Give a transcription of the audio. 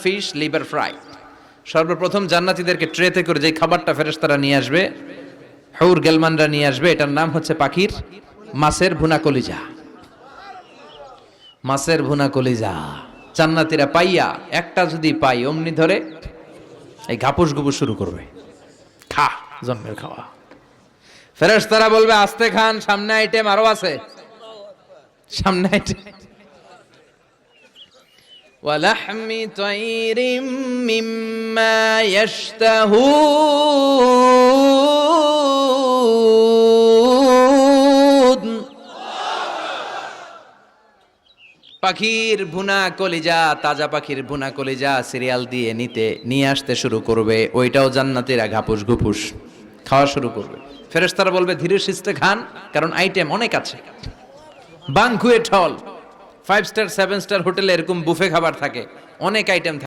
Fish liver fry. সর্বপ্রথম জান্নাতীদেরকে ট্রেতে করে যে খাবারটা ফেরেশতারা নিয়ে আসবে, হুর গেলমানরা নিয়ে আসবে, এটার নাম হচ্ছে পাখির মাছের ভুনা কলিজা। মাছের ভুনা কলিজা জান্নাতীরা পাইয়া একটা যদি পাই অমনি ধরে এই ঘাপুস গুপুস শুরু করবে, খা জন্মের খাওয়া। ফেরেশতারা বলবে আস্তে খান, সামনে আইটেম আরো আছে, সামনে আইটেম। ওয়ালাহমি তাইরিম মিম্মা ইয়াশতাহুন, পাখির ভুনা কলিজা, তাজা পাখির ভুনা কলিজা সিরিয়াল দিয়ে নিয়ে আসতে শুরু করবে। ওইটাও জান্নাতীরা ঘাপুস ঘুপুস খাওয়া শুরু করবে। ফেরেশতারা বলবে ধীরে সুস্থে খান, কারণ আইটেম অনেক আছে। বানকুয়েট হল, 5 স্টার 7 স্টার হোটেলে এরকম বুফে খাবার থাকে, অনেক আইটেম থাকে।